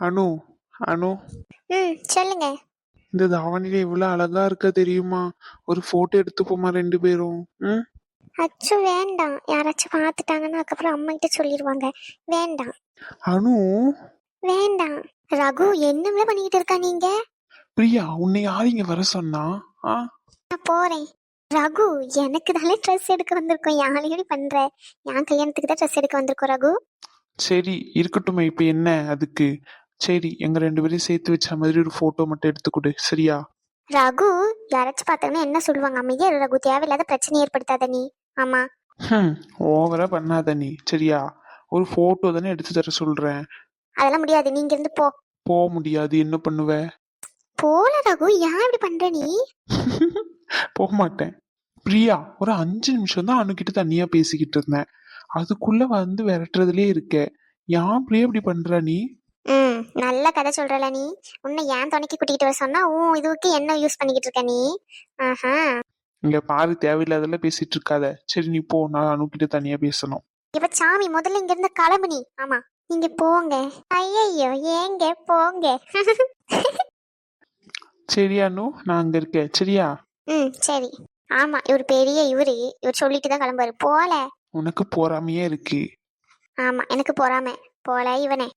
அனு அனு சொல்லுங்க. இந்த தாவணியில எவ்வளவு அழகா இருக்க தெரியுமா? ஒரு போட்டோ எடுத்துப்போமா ரெண்டு பேரும்? ம். அச்சு வேண்டாம், யாராச்சும் பார்த்துட்டாங்கன்னா அதுக்கப்புறம் அம்மா கிட்ட சொல்லிடுவாங்க. வேண்டாம் அனு. வேண்டாம். ரகு என்னம்ல பண்ணிக்கிட்டு இருக்கா நீங்க? பிரியா, உன்னை யார் இங்க வர சொன்னா? ஆ. நான் போறேன். ரகு, எனக்கு தானே ட்ரெஸ் எடுக்க வந்திருக்கோம். யாரையடி பண்ற? என் கல்யாணத்துக்கு தான் ட்ரெஸ் எடுக்க வந்திருக்கோம் ரகு. சரி இருக்கட்டுமே, இப்ப என்ன அதுக்கு? சரி, எங்க ரெண்டு பேரையும் சேர்த்து வச்ச மாதிரி ஒரு போட்டோ மட்டும் எடுத்துக்கொடு, சரியா? ரகு, யாராச்சும் பார்த்தாங்கன்னா என்ன சொல்லுவாங்க? அமைதியா இரு ரகு, தேவையில்லாத பிரச்சனை ஏற்படுத்தாத நீ. ஆமா. ஓவரா பண்ணாத நீ, சரியா? ஒரு போட்டோ தானே எடுத்து தர சொல்றேன். அதெல்லாம் முடியாது, நீங்க இருந்து போ. போக முடியாது, என்ன பண்ணுவ? போல ரகு, ஏன் இப்படி பண்ற நீ? போக மாட்டேன். பிரியா, ஒரு 5 நிமிஷம் தான் அணுகிட்ட தனியா பேசிக்கிட்டு இருந்தேன், அதுக்குள்ள வந்து விரட்டுறதுலயே இருக்க. ஏன் பிரியா இப்படி பண்ற நீ? நல்ல கதை சொல்றல நீ. உன்னை ஏன் துணைக்கு கூட்டிகிட்டு வர சொன்னா இதுக்கு என்ன யூஸ் பண்ணிக்கிட்டு இருக்க நீ? ஆஹா. இங்க பாரு, தேவையில்லாதெல்லாம் பேசிட்டு இருக்காத. சரி நீ போ, நான் அணுகிட்ட தனியா பேசணும். இப்ப சாமி, முதல்ல இங்க இருந்து கிளம்பு நீ. ஆமா, நீங்க போங்க. ஐயோ, ஏங்க போங்க. சரி அனு, நான் அங்க இருக்கேன், சரியா? சரி. ஆமா, இவர் சொல்லிட்டு தான் கிளம்புவாரு. போல. உனக்கு போறாமையே இருக்கு. ஆமா, எனக்கு போறாம. போல இவனே.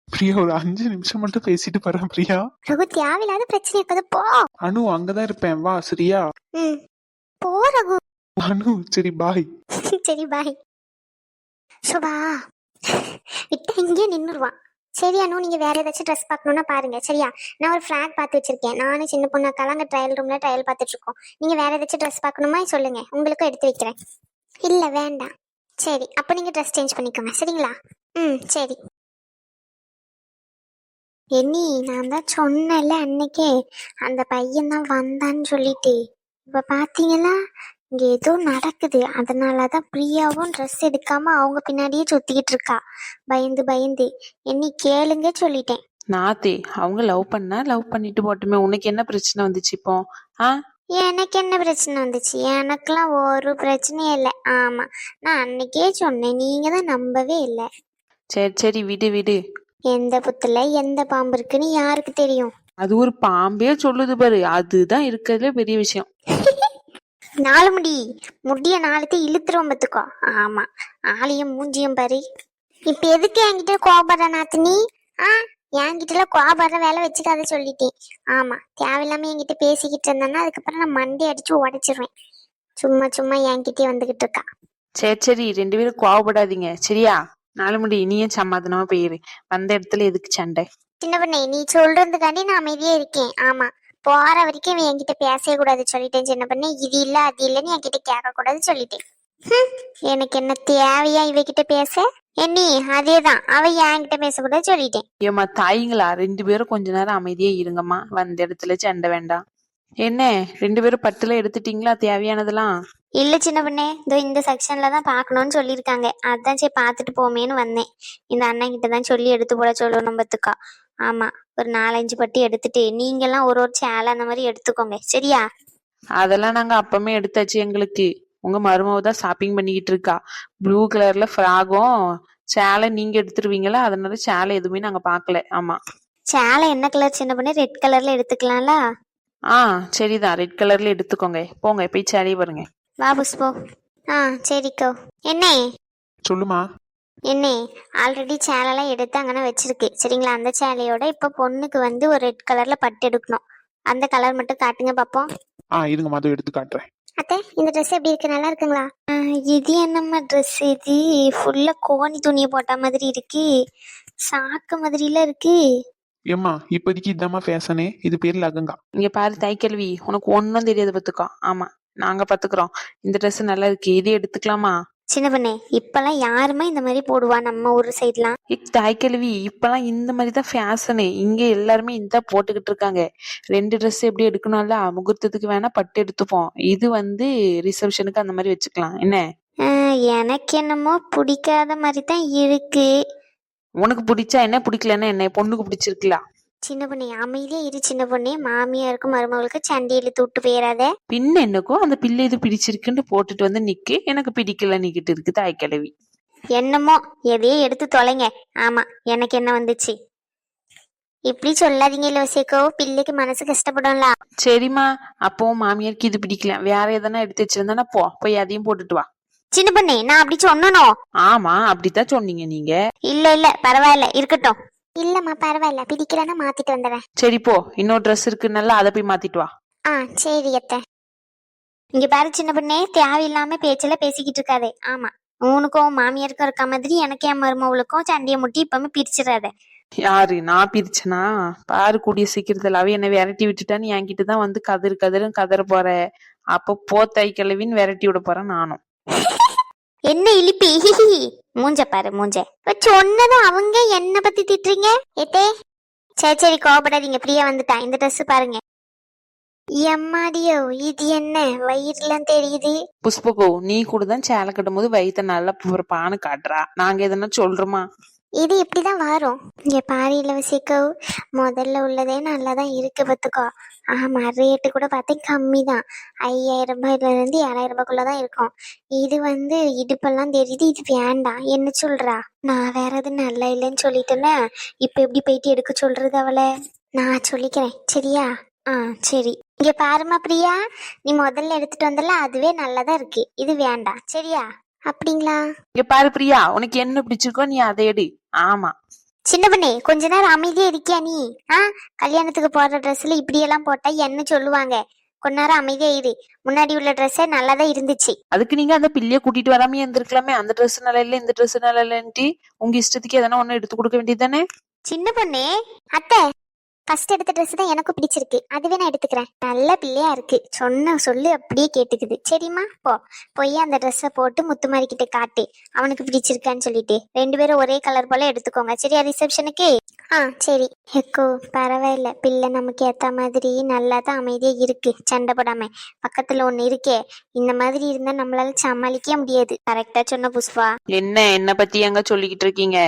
பிரியா, ஒரு 5 நிமிஷம் மட்டும் பேசிட்டு போறேன் பிரியா. ரகு, தேவையில்லாத பிரச்சனை இருப்பது. போ. அனு, அங்கதான் இருப்பேன், வா, சரியா? போ ரகு. அனு, சரி பாய். சரி பாய். சுபா விட்டு இங்கே நின்னுருவான். சரி அனு, நீங்க வேற ஏதாச்சும் ட்ரெஸ் பார்க்கணும்னா பாருங்க, சரியா? நான் ஒரு ஃப்ராக் பார்த்து வச்சிருக்கேன். நானும் சின்ன பொண்ணு அக்காலாங்க ட்ரையல் ரூம்ல ட்ரையல் பார்த்துட்டு இருக்கோம். நீங்க வேற ஏதாச்சும் ட்ரெஸ் பார்க்கணுமா சொல்லுங்க, உங்களுக்கும் எடுத்து வைக்கிறேன். இல்ல வேண்டாம். சரி, அப்ப நீங்க ட்ரெஸ் சேஞ்ச் பண்ணிக்கோங்க, சரிங்களா? சரி. என்னி, நான் தான் சொன்னேன்ல அன்னைக்கே, அந்த பையன் தான் வந்தான்னு சொல்லிட்டு. இப்ப பாத்தீங்களா, இங்க ஏதோ நடக்குது. அதனாலதான் பிரியாவும் ட்ரெஸ் எடுக்காம அவங்க பின்னாடியே சுத்திக்கிட்டு இருக்கா, பயந்து பயந்து. என்னி கேளுங்க சொல்லிட்டேன். நாத்தே, அவங்க லவ் பண்ணிட்டு போட்டுமே, உனக்கு என்ன பிரச்சனை வந்துச்சு இப்போ? எனக்கு என்ன பிரச்சனை வந்துச்சு? எனக்கெல்லாம் ஒரு பிரச்சனையும் இல்லை. ஆமா, நான் அன்னைக்கே சொன்னேன், நீங்க தான் நம்பவே இல்லை. சரி சரி, விடு விடு. எந்த புத்துல எந்த பாம்பு இருக்குன்னு யாருக்கு தெரியும்? அது ஒரு பாம்பே சொல்லுது பாரு, அதுதான் இருக்கிறதுல பெரிய விஷயம். 4 முடிய 4 இழுத்துருவோம் பத்துக்கோ. ஆமா, ஆளையும் மூஞ்சியும் பாரு. இப்ப எதுக்கு என்கிட்ட கோபப்படுற நாத்தினி? என்கிட்ட கோபப்படுற வேலை வச்சுக்காத சொல்லிட்டேன். ஆமா, தேவையில்லாம என்கிட்ட பேசிக்கிட்டு இருந்தான்னா அதுக்கப்புறம் நான் மண்டி அடிச்சு உடைச்சிருவேன். சும்மா சும்மா என்கிட்டயே வந்துகிட்டு இருக்கா. சரி சரி, 2 பேரும் கோவப்படாதீங்க, சரியா? 4 நீயும் சமாதானமா போயிரு. வந்த இடத்துல எதுக்கு சண்டை? சின்ன பண்ணே, நீ சொல்றதுக்காண்டி நான் அமைதியே இருக்கேன். ஆமா, போற வரைக்கும் இவன் என்கிட்ட பேசவே கூடாது சொல்லிட்டேன். சின்ன பண்ணே, இது இல்ல அது இல்லன்னு என்கிட்ட கேட்க கூடாது சொல்லிட்டேன். எனக்கு என்ன தேவையா இவகிட்ட பேச? என்னி, அதேதான், அவ என்கிட்ட பேசக்கூடாது சொல்லிட்டேன். ஏமா தாய்ங்களா, 2 பேரும் கொஞ்ச நேரம் அமைதியா இருங்கம்மா. வந்த இடத்துல சண்டை வேண்டாம். என்ன 2 பேரும் பட்டுல எடுத்துட்டீங்களா தேவையானதெல்லாம்? இல்ல சின்ன பண்ணே, இந்த செக்ஷன்ல தான் பாக்கணும்னு சொல்லியிருக்காங்க. அதான் சரி பாத்துட்டு போமேன்னு வந்தேன். இந்த அண்ணன் கிட்ட தான் சொல்லி எடுத்து போட சொல்லணும் பத்துக்கா. ஆமா, ஒரு 4-5 பட்டி எடுத்துட்டு நீங்க எல்லாம் ஒரு சேலை அந்த மாதிரி எடுத்துக்கோங்க, சரியா? அதெல்லாம் நாங்க அப்பமே எடுத்தாச்சு. எங்களுக்கு உங்க மருமவ தான் ஷாப்பிங் பண்ணிக்கிட்டு இருக்கா. ப்ளூ கலர்ல ஃப்ராகும் சேலை நீங்க எடுத்துருவீங்களா, அதனால சேலை எதுவுமே நாங்க பாக்கல. ஆமா, சேலை என்ன கலர் சின்ன பண்ணே? ரெட் கலர்ல எடுத்துக்கலாம்ல? சரிதான், ரெட் கலர்ல எடுத்துக்கோங்க. போங்க போய் சேலையை பாருங்க. வா புஷ்போ. சரிக்கோ. என்ன சொல்லுமா. என்ன, ஆல்ரெடி சேலைலாம் எடுத்து அங்கே வச்சிருக்கு, சரிங்களா? அந்த சேலையோட இப்ப பொண்ணுக்கு வந்து ஒரு ரெட் கலர்ல பட்டு எடுக்கணும். அந்த கலர் மட்டும் காட்டுங்க பாப்போம். இருங்க, மது எடுத்து காட்டுறேன். அத்தை, இந்த ட்ரெஸ் எப்படி இருக்கு? நல்லா இருக்குங்களா? இது என்னம்மா ட்ரெஸ் இது? ஃபுல்லா கோணி துணியை போட்ட மாதிரி இருக்கு, சாக்கு மாதிரில இருக்கு. ஏம்மா, இப்போதைக்கு இதாம்மா ஃபேஷனே, இது பேர் லகங்கா. இங்க பாரு தைக்கல்வி, உனக்கு ஒன்னும் தெரியாது பத்துக்கோ. ஆமா, நாங்க பாத்துக்கிறோம். இந்த ட்ரெஸ் நல்லா இருக்கு, இது எடுத்துக்கலாமா? சின்ன பண்ணே, இப்பெல்லாம் யாருமே இந்த மாதிரி போடுவா நம்ம ஊர் சைட்லாம்? தாய்க்கல்வி, இப்பெல்லாம் இந்த மாதிரி தான் ஃபேஷனு. இங்க எல்லாருமே இந்த போட்டுக்கிட்டு இருக்காங்க. 2 ட்ரெஸ் எப்படி எடுக்கணும்ல, முகூர்த்தத்துக்கு வேணா பட்டு எடுத்துப்போம். இது வந்து ரிசப்ஷனுக்கு அந்த மாதிரி வச்சுக்கலாம். என்ன? எனக்கு என்னமோ பிடிக்காத மாதிரி தான் இருக்கு. உனக்கு பிடிச்சா என்ன, பிடிக்கலன்னா என்ன? பொண்ணுக்கு பிடிச்சிருக்கலாம். சின்ன பொண்ணே, அமைதியா இரு சின்ன பொண்ணே. மாமியாருக்கும் மருமகளுக்கு சண்டை இழுத்து விட்டு போயிடாத. பின்ன என்னக்கும் அந்த பிள்ளை இது பிடிச்சிருக்குன்னு போட்டுட்டு வந்து நிக்கு, எனக்கு பிடிக்கல நிக்கிட்டு இருக்கு தாய்க்கிழவி. என்னமோ எதையே எடுத்து தொலைங்க. ஆமா, எனக்கு என்ன வந்துச்சு? இப்படி சொல்லாதீங்க இலவசிக்கோ, பிள்ளைக்கு மனசு கஷ்டப்படும்ல. சரிம்மா, அப்போ மாமியாருக்கு இது பிடிக்கல, வேற எதனா எடுத்து வச்சிருந்தானா போய் அதையும் போட்டுட்டு வா. சின்ன பொண்ணு, நான் அப்படி சொன்னனோ? ஆமா, அப்படித்தான் சொன்னீங்க நீங்க. இல்ல பரவாயில்ல, இருக்கட்டும். இல்லம்மா பரவாயில்ல, பிடிக்கலன்னா மாத்திட்டு வந்துடுறேன். சரி போ, இன்னொரு ட்ரெஸ் இருக்குன்னால அதை போய் மாத்திட்டு வா. சரி அத்தை. இங்க பாரு சின்ன பொண்ணே, தேவையில்லாம பேச்சல பேசிக்கிட்டு இருக்காதே. ஆமா, உனக்கும் மாமியாருக்கும் இருக்க மாதிரி எனக்கு என் மருமவளுக்கும் சண்டையை முட்டி இப்பவுமே பிரிச்சிடாத. யாரு, நான் பிரிச்சனா? பாரு, கூடிய சீக்கிரத்துல அவ என்ன விரட்டி விட்டுட்டான்னு என்கிட்ட தான் வந்து கதறுன்னு கதற போற. அப்போ போத்தாய் கிழவின்னு விரட்டி விட போறேன் நானும். என்ன இழிப்பி, மூஞ்ச பாரு மூஞ்ச. சொன்னதும் அவங்க என்ன பத்தி திட்டுறீங்க ஏத்தே? சரி கோபப்படாதீங்க, பிரியா வந்துட்டா. இந்த ட்ரெஸ் பாருங்க. எம்மாடியோ, இது என்ன வயிறுலாம் தெரியுது? புஷ்பகோ, நீ கூட தான் சேலை கட்டும் போது வயிற்ற நல்லா பானு காட்டுறா. நாங்க எதனா சொல்றோமா? இது இப்படிதான் வரும். இங்க பாரு இலவசிக்கோ, முதல்ல உள்ளதே நல்லாதான் இருக்கு பத்துக்கோ. ஆமா, ரேட்டு கூட பார்த்தேன் கம்மி தான். 5000 ரூபாயில இருந்து 7000 ரூபாய்க்குள்ளதான் இருக்கும். இது இடுப்பெல்லாம் தெரியுது, இது வேண்டாம். என்ன சொல்றா? நான் வேற எது நல்லா இல்லைன்னு சொல்லிட்டேன்னா இப்ப எப்படி போயிட்டு எடுக்க சொல்றது அவளை? நான் சொல்லிக்கிறேன் சரியா? சரி. இங்க பாருமா பிரியா, நீ முதல்ல எடுத்துட்டு வந்தல அதுவே நல்லாதான் இருக்கு, இது வேண்டாம் சரியா? அப்படிங்களா? இங்க பாரு பிரியா, உனக்கு என்ன பிடிச்சிருக்கோ நீ அதை எடு. ஆமா சின்ன பண்ணே, கொஞ்ச நேரம் அமைதியா இருக்கியா நீ? கல்யாணத்துக்கு போடுற ட்ரெஸ்ல இப்படியெல்லாம் போட்டா என்ன சொல்லுவாங்க? கொஞ்ச நேரம் அமைதியா இரு. முன்னாடி உள்ள ட்ரெஸ்ஸே நல்லாதான் இருந்துச்சு. அதுக்கு நீங்க அந்த பிள்ளைய கூட்டிட்டு வராமே இருந்திருக்கலாமே. அந்த ட்ரெஸ் நல்லா இல்ல, இந்த ட்ரெஸ் நல்லா இல்லன்ட்டு உங்க இஷ்டத்துக்கு எதனா ஒண்ணு எடுத்து கொடுக்க வேண்டியதுதானே? சின்ன பொண்ணே, அத்தை ஃபர்ஸ்ட் எடுத்த ட்ரெஸ் தான் எனக்கும் பிடிச்சிருக்கு, அதுவே நான் எடுத்துக்கிறேன். நல்ல பிள்ளையா இருக்கு, சொன்ன சொல்லு அப்படியே கேட்டுக்குது. சரிம்மா, போய் அந்த ட்ரெஸ்ஸை போட்டு முத்துமாரி கிட்ட காட்டு, அவனுக்கு பிடிச்சிருக்கான்னு சொல்லிட்டு. 2 பேரும் ஒரே கலர் போல எடுத்துக்கோங்க சரியா ரிசப்ஷனுக்கு? சரி. எக்கோ பரவாயில்ல, பிள்ளை நமக்கு ஏத்த மாதிரி நல்லா தான் அமைதியா இருக்கு, சண்டை போடாம. பக்கத்துல ஒண்ணு இருக்கே, இந்த மாதிரி இருந்தா நம்மளால சமாளிக்க முடியாது. கரெக்டா சொன்ன புஷ்பா. என்ன பத்தி எங்க சொல்லிக்கிட்டு இருக்கீங்க?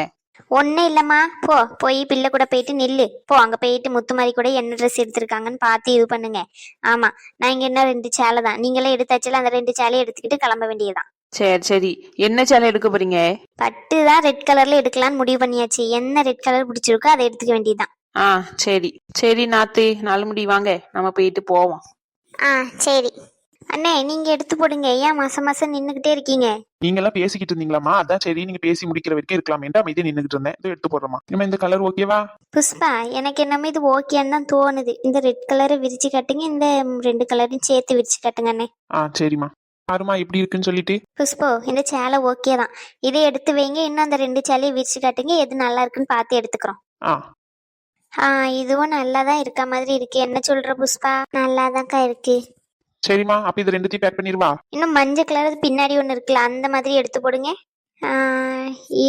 ஒன்னும் இல்லம்மா, போய் பிள்ளை கூட போயிட்டு நில்லு. அங்க போயிட்டு முத்துமாரி கூட என்ன ட்ரெஸ் எடுத்திருக்காங்கன்னு பார்த்து இது பண்ணுங்க. ஆமா, நான் இங்க என்ன 2 சேலை தான், நீங்களே எடுத்தாச்சுல, அந்த 2 சேலையை எடுத்துக்கிட்டு கிளம்ப வேண்டியதுதான். சரி, என்ன சேலை எடுக்க போறீங்க? பட்டு தான் ரெட் கலர்ல எடுக்கலாம்னு முடிவு பண்ணியாச்சு. என்ன ரெட் கலர் பிடிச்சிருக்கோ அதை எடுத்துக்க வேண்டியதுதான். சரி நாத்து, நாலு முடி வாங்க, நம்ம போயிட்டு போவோம். சரி அண்ணே, நீங்க எடுத்து போடுங்க. ஏன் மாசம் நின்னுகிட்டே இருக்கீங்க? நீங்க எல்லாம் பேசிக்கிட்டு இருந்தீங்களாமா, அதான் சரி நீங்க பேசி முடிக்கிற வரைக்கும் இருக்கலாம் என்று அமைதியா நின்னுகிட்டு இருந்தேன். இதை எடுத்து போடுறோமா? நம்ம இந்த கலர் ஓகேவா? புஷ்பா, எனக்கு என்னமே இது ஓகேன்னு தான் தோணுது. இந்த ரெட் கலரை விரிச்சு காட்டுங்க, இந்த 2 கலரையும் சேர்த்து விரிச்சு காட்டுங்க அண்ணே. சரிம்மா. பாருமா எப்படி இருக்குன்னு சொல்லிட்டு. புஷ்போ, இந்த சேலை ஓகே தான், இதை எடுத்து வைங்க. இன்னும் அந்த 2 சேலையை விரிச்சு காட்டுங்க, எது நல்லா இருக்குன்னு பார்த்து எடுத்துக்கிறோம். இதுவும் நல்லாதான் இருக்க மாதிரி இருக்கு. என்ன சொல்ற புஷ்பா? நல்லாதான்க்கா இருக்கு. சரிம்மா, அப்ப இது 2த்தையும் பேக் பண்ணிடுவா. இன்னும் மஞ்சள் கலர் பின்னாடி ஒண்ணு இருக்குல்ல, அந்த மாதிரி எடுத்து போடுங்க.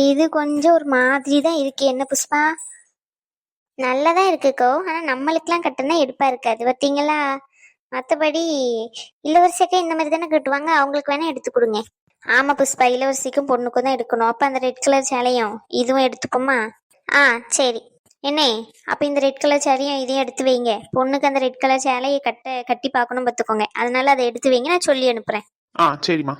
இது கொஞ்சம் ஒரு மாதிரி தான் இருக்கு. என்ன புஷ்பா? நல்லதான் இருக்குக்கோ, ஆனா நம்மளுக்கெல்லாம் கட்டினா எடுப்பா இருக்காது பார்த்தீங்களா? மற்றபடி இளவரசிக்கு இந்த மாதிரி தானே கட்டுவாங்க, அவங்களுக்கு வேணா எடுத்து கொடுங்க. ஆமா புஷ்பா, இளவரசிக்கும் பொண்ணுக்கும் தான் எடுக்கணும். அப்ப அந்த ரெட் கலர் சேலையும் இதுவும் எடுத்துப்போமா? சரி. என்ன, அப்ப இந்த ரெட் கலர் சேலையும் இதையும் எடுத்து வைங்க. பொண்ணுக்கு அந்த ரெட் கலர் சேலையை கட்டி பார்க்கணும் பார்த்துக்கோங்க, அதனால அதை எடுத்து வைங்க, நான் சொல்லி அனுப்புறேன். சரிம்மா.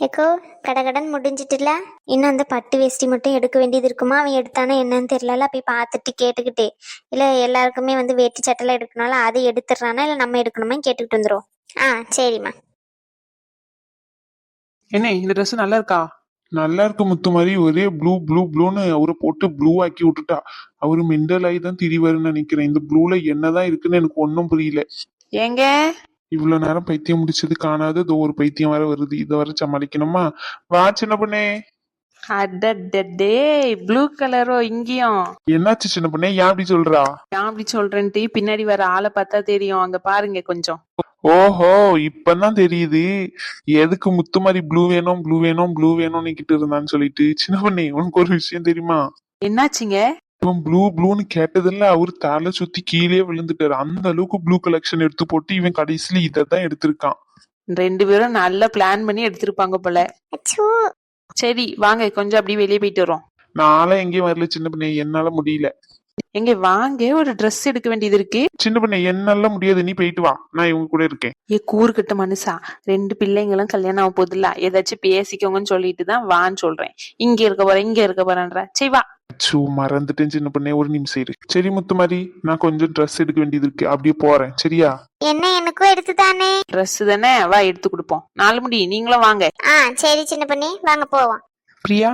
ஏக்கோ, கடகடன் முடிஞ்சிட்டுல. இன்னும் அந்த பட்டு வேஷ்டி மட்டும் எடுக்க வேண்டியது இருக்குமா? அவன் எடுத்தானே என்னன்னு தெரியல, போய் பார்த்துட்டு கேட்டுக்கிட்டே. இல்ல எல்லாருக்குமே வேட்டி சட்டெல்லாம் எடுக்கனால அதை எடுத்துடுறானா இல்ல நம்ம எடுக்கணுமா கேட்டுக்கிட்டு வந்துடும். சரிம்மா. என்ன, இந்த ட்ரெஸ் நல்லா இருக்கா? நல்லா இருக்கு முத்து மாதிரி. ஒரே ப்ளூன்னு அவரை போட்டு ப்ளூ ஆக்கி விட்டுட்டா. அவரு மெண்டல் ஆகி தான் திரிவாருன்னு நினைக்கிறேன். இந்த ப்ளூல என்னதான் இருக்குன்னு எனக்கு ஒன்னும் புரியல. ஏங்க, இவ்வளவு நேரம் பைத்தியம் முடிச்சது காணாது, இதோ ஒரு பைத்தியம் வர வருது, இதை வர சமாளிக்கணுமா? வா சின்ன பொண்ணே. அடடே, ப்ளூ கலரோ இங்கேயும்? என்னாச்சு சின்ன பொண்ணே, ஏன் அப்படி சொல்றா? ஏன் அப்படி சொல்றேன்ட்டு பின்னாடி வர ஆளை பார்த்தா தெரியும், அங்க பாருங்க கொஞ்சம். ஓஹோ, இப்பதான் தெரியுது எதுக்கு முத்து மாதிரி ப்ளூ வேணும்னு கிட்டு இருந்தான்னு சொல்லிட்டு. சின்ன பொண்ணே, உனக்கு ஒரு விஷயம் தெரியுமா? என்னாச்சுங்க? இவன் ப்ளூன்னு கேட்டதில்ல, அவரு தலை சுத்தி கீழே விழுந்துட்டாரு. அந்த அளவுக்கு ப்ளூ கலெக்ஷன் எடுத்து போட்டு இவன் கடைசியில இதான் எடுத்திருக்கான். 2 பேரும் நல்ல பிளான் பண்ணி எடுத்திருப்பாங்க போல. சரி வாங்க, கொஞ்சம் அப்படியே வெளியே போயிட்டு வரோம். நாளை எங்கேயும் வரல சின்ன பொண்ணே, என்னால முடியல. எங்க வாங்க, ஒரு Dress எடுக்க வேண்டியது இருக்கு. சின்ன பொண்ணு என்னால முடியாது, நீ போயிட்டு வா, நான் இவங்க கூட இருக்கேன். கூறுகட்ட மனுஷா, 2 பிள்ளைங்களும் கல்யாணம் ஆக போதில்ல, ஏதாச்சும் பேசிக்கோங்கன்னு சொல்லிட்டு தான் வான்னு சொல்றேன். இங்க இருக்க போறேன்ற. சரி வா. சூ, மறந்துட்டேன் சின்ன பொண்ணே, ஒரு நிமிஷம் இரு. சரி முத்துமாரி, நான் கொஞ்சம் ட்ரெஸ் எடுக்க வேண்டியது இருக்கு, அப்படியே போறேன், சரியா? என்ன எனக்கும் எடுத்து தானே? Dress தானே, வா எடுத்து கொடுப்போம். 4 முடி நீங்களும் வாங்க. சரி சின்ன பொண்ணே, வாங்க போவோம். பிரியா,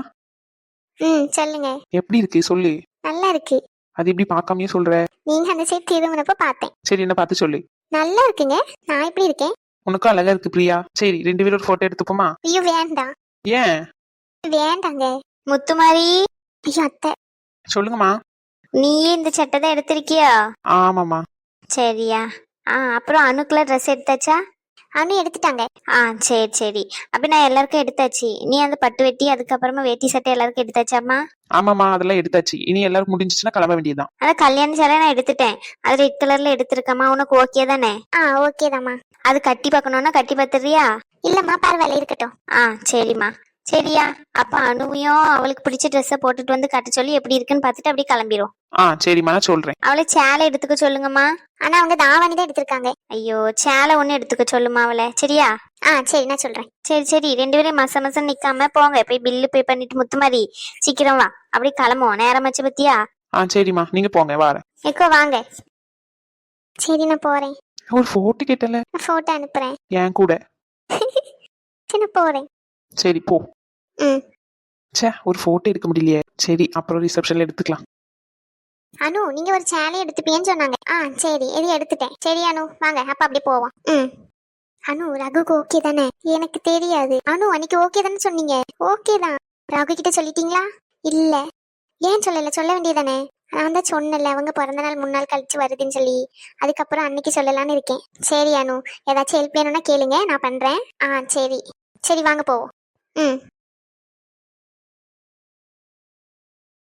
சொல்லுங்க. எப்படி இருக்கு சொல்லு. நல்லா இருக்கு. அது எப்படி பார்க்காமயே சொல்ற? நீங்க அந்த சைடு திரும்பினப்ப பார்த்தேன். சரி, என்ன பார்த்து சொல்லு. நல்லா இருக்குங்க. நான் எப்படி இருக்கேன்? உனக்கும் அழகா இருக்கு பிரியா. சரி, 2 பேரும் ஒரு போட்டோ எடுத்துப்போமா? ஐயோ வேண்டாம். ஏன்? வேண்டாங்க. முத்துமாரி. ஐயோ அத்தை. சொல்லுங்கம்மா. நீயே இந்த சட்டை தான் எடுத்திருக்கியா? ஆமாம்மா. சரியா. அப்புறம் அணுக்குள்ள ட்ரெஸ் எடுத்தாச்சா? அனு எடுத்துட்டாங்க. சரி சரி. அப்ப நான் எல்லாருக்கும் எடுத்தாச்சு. நீ அந்த பட்டு வெட்டி அதுக்கப்புறமா வேட்டி சட்டை எல்லாருக்கும் எடுத்தாச்சாம்மா? ஆமாம்மா, அதெல்லாம் எடுத்தாச்சு. இனி எல்லாரும் முடிஞ்சிச்சுன்னா கிளம்ப வேண்டியதுதான். அதான் கல்யாண சேலை நான் எடுத்துட்டேன். அது ரெட் கலர்ல எடுத்திருக்கமா, உனக்கு ஓகே தானே? ஓகே தாம்மா. அது கட்டி பார்க்கணும்னா கட்டி பார்த்துறியா? இல்லம்மா, பரவாயில்ல இருக்கட்டும். சரிம்மா. சரியா. அப்ப அனுவையும் அவளுக்கு பிடிச்ச ட்ரெஸ்ஸை போட்டுட்டு வந்து கட்ட சொல்லி எப்படி இருக்குன்னு பார்த்துட்டு அப்படியே கிளம்பிரும். சரிம்மா, நான் சொல்றேன். அவளை சேலை எடுத்துக்க சொல்லுங்கம்மா. ஆனா அவங்க தாவணி தான் எடுத்திருக்காங்க. ஐயோ, சேலை ஒண்ணு எடுத்துக்க சொல்லுமா அவளை, சரியா? சரி, நான் சொல்றேன். சரி சரி, 2 பேரும் மசம் நிக்காம போங்க. போய் பில்லு பே பண்ணிட்டு முத்துமாரி சீக்கிரம் வா. அப்படி கிளம்புவோம், நேரமாச்சு பத்தியா? சரிம்மா, நீங்க போங்க, வாரேன். எக்கோ வாங்க. சரி, நான் போறேன். ஒரு போட்டோ கேட்டல. போட்டோ அனுப்புறேன். என் கூட. சரி, நான் போறேன். சரி போ. ஒரு போட்டோ எடுக்க முடியலையே. சரி, அப்புறம் ரிசப்ஷன்ல எடுத்துக்கலாம். அனு, நீங்க ஒரு சேலை எடுத்துப்பீங்கன்னு சொன்னாங்க. சரி, இது எடுத்துட்டேன். சரி அனு, வாங்க அப்ப அப்படியே போவோம். அனு, ரகுக்கு ஓகே தானே? எனக்கு தெரியாது. அனு, அன்னைக்கு ஓகே தானே சொன்னீங்க? ஓகே தான். ரகு கிட்ட சொல்லிட்டீங்களா? இல்ல. ஏன் சொல்லல? சொல்ல வேண்டியதானே? நான் தான் சொன்னல, அவங்க பிறந்த நாள் 3 நாள் கழிச்சு வருதுன்னு சொல்லி. அதுக்கப்புறம் அன்னைக்கு சொல்லலான்னு இருக்கேன். சரி அனு, ஏதாச்சும் ஹெல்ப் வேணும்னா கேளுங்க, நான் பண்றேன். சரி சரி, வாங்க போவோம்.